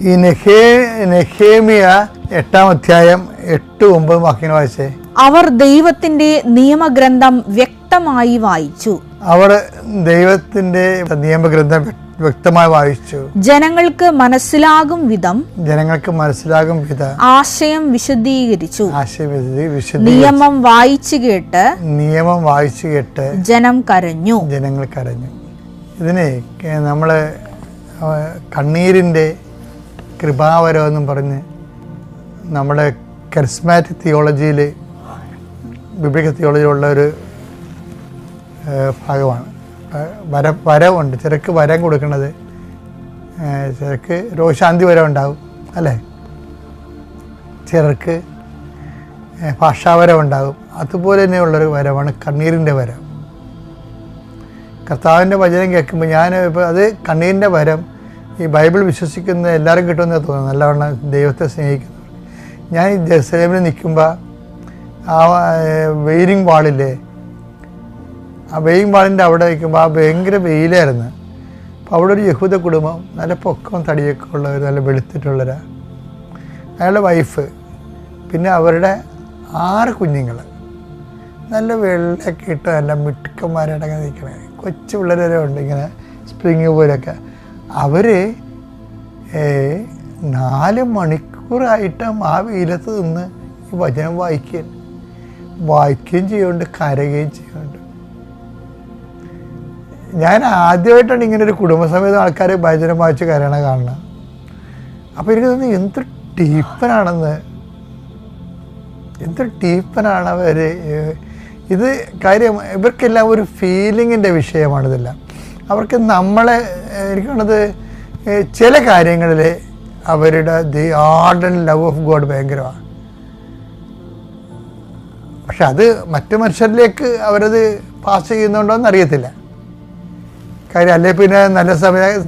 ഈ നെഹേമിയ 8-ാം അധ്യായം 8-9 വാക്യങ്ങൾ വായിച്ചേ. അവർ ദൈവത്തിന്റെ നിയമഗ്രന്ഥം വ്യക്തമായി വായിച്ചു. അവർ ദൈവത്തിന്റെ നിയമഗ്രന്ഥം വ്യക്തമായി വായിച്ചു. ജനങ്ങൾക്ക് മനസ്സിലാകും വിധം ആശയം വിശദീകരിച്ചു. നിയമം വായിച്ചു കേട്ട് ജനം കരഞ്ഞു. ജനങ്ങൾ കരഞ്ഞു. ഇതിനെ നമ്മള് കണ്ണീരിൻ്റെ കൃപാവരം എന്നും പറഞ്ഞ് നമ്മുടെ കരിസ്മാറ്റിക് തിയോളജിയിൽ, ബിബ്ലിക്കൽ തിയോളജിയിലുള്ള ഒരു ഭാഗമാണ്. വരവുണ്ട്. ചിലർക്ക് വരം കൊടുക്കുന്നത്, ചിലർക്ക് രോഗശാന്തി വരം ഉണ്ടാവും അല്ലേ, ചിലർക്ക് ഭാഷാവരം ഉണ്ടാകും. അതുപോലെ തന്നെയുള്ളൊരു വരമാണ് കണ്ണീരിൻ്റെ വരം. കർത്താവിൻ്റെ വചനം കേൾക്കുമ്പോൾ ഇപ്പോൾ അത് കണ്ണീരിൻ്റെ വരം ഈ ബൈബിൾ വിശ്വസിക്കുന്ന എല്ലാവരും കിട്ടുമെന്ന് തോന്നുന്നു, നല്ലവണ്ണം ദൈവത്തെ സ്നേഹിക്കുന്നവർ. ഞാൻ ഈ ജെറുസലേമിൽ നിൽക്കുമ്പോൾ ആ വെയിലിംഗ് വാളില്ലേ, ആ വെയിലിംഗ് വാളിൻ്റെ അവിടെ നിൽക്കുമ്പോൾ ആ ഭയങ്കര വെയിലായിരുന്നു. അപ്പോൾ അവിടെ ഒരു യഹൂദ കുടുംബം, നല്ല പൊക്കവും തടിയൊക്കെ ഉള്ളവർ, നല്ല വെളുത്തിട്ടുള്ളവരാ, അയാളുടെ വൈഫ്, പിന്നെ അവരുടെ 6 കുഞ്ഞുങ്ങൾ, നല്ല വെള്ളയൊക്കെ ഇട്ട് നല്ല മിടുക്കന്മാരായിട്ടൊക്കെ നിൽക്കണേ, കൊച്ചു പിള്ളേരെ ഉണ്ട് ഇങ്ങനെ സ്പ്രിങ് പോലൊക്കെ. അവർ 4 മണിക്കൂറായിട്ടും ആ വെയിലത്ത് നിന്ന് ഈ വചനം വായിക്കുകയും ചെയ്യുന്നുണ്ട്, കരയുകയും ചെയ്യുന്നുണ്ട്. ഞാൻ ആദ്യമായിട്ടാണ് ഇങ്ങനെ ഒരു കുടുംബസമേതം ആൾക്കാർ വചനം വായിച്ച് കരയണ കാണുന്നത്. അപ്പോൾ എനിക്ക് തോന്നുന്നു എന്ത് ഡീപ്പനാണ് അവർ. ഇത് കാര്യം ഇവർക്കെല്ലാം ഒരു ഫീലിങ്ങിൻ്റെ വിഷയമാണിതെല്ലാം. അവർക്ക് നമ്മളെ, എനിക്കാണത് ചില കാര്യങ്ങളിൽ അവരുടെ the ardent love of God ഭയങ്കരമാണ്. പക്ഷെ അത് മറ്റു മനുഷ്യരിലേക്ക് അവരത് പാസ് ചെയ്യുന്നുണ്ടോയെന്ന് അറിയത്തില്ല. കാര്യം അല്ലേ പിന്നെ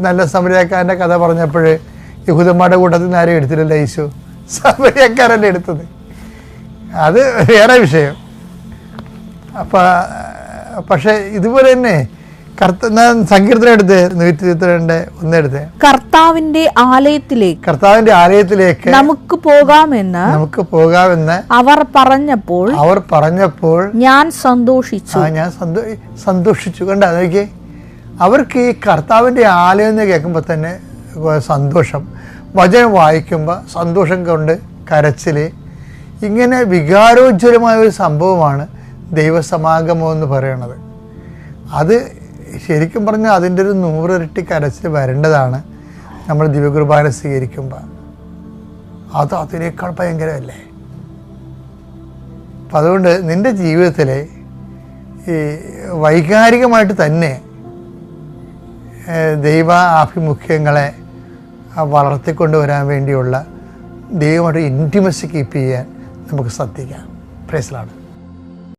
നല്ല സമരക്കാരൻ്റെ കഥ പറഞ്ഞപ്പോൾ യഹൂദന്മാരുടെ കൂട്ടത്തിൽ നിന്ന് ആരും എടുത്തില്ലല്ലോ, യേശു സമരക്കാരല്ലേ എടുത്തത്. അത് വേറെ വിഷയം. പക്ഷെ ഇതുപോലെ തന്നെ സങ്കീർത്തനം എടുത്ത് 122 എടുത്ത് കർത്താവിന്റെ ആലയത്തിലേക്ക് നമുക്ക് പോകാമെന്ന് അവർ പറഞ്ഞപ്പോൾ ഞാൻ സന്തോഷിച്ചു. കണ്ടാ നോക്കിയേ, അവർക്ക് ഈ കർത്താവിൻ്റെ ആലയം എന്ന് കേൾക്കുമ്പോൾ തന്നെ സന്തോഷം, വചനം വായിക്കുമ്പോൾ സന്തോഷം കൊണ്ട് കരച്ചിൽ, ഇങ്ങനെ വികാരോജ്വലമായ ഒരു സംഭവമാണ് ദൈവസമാഗമം എന്ന് പറയുന്നത്. അത് ശരിക്കും പറഞ്ഞാൽ അതിൻ്റെ ഒരു 100 ഇരട്ടി കരച്ചിൽ വരേണ്ടതാണ് നമ്മൾ ദിവ്യകുർബാന സ്വീകരിക്കുമ്പോൾ. അത് അതിനേക്കാൾ ഭയങ്കരമല്ലേ. അപ്പം അതുകൊണ്ട് നിൻ്റെ ജീവിതത്തിലെ ഈ വൈകാരികമായിട്ട് തന്നെ ദൈവ ആഭിമുഖ്യങ്ങളെ വളർത്തിക്കൊണ്ടുവരാൻ വേണ്ടിയുള്ള ദൈവമായിട്ട് ഇൻറ്റിമസി കീപ്പ് ചെയ്യാൻ നമുക്ക് ശ്രദ്ധിക്കാം. Praise the Lord.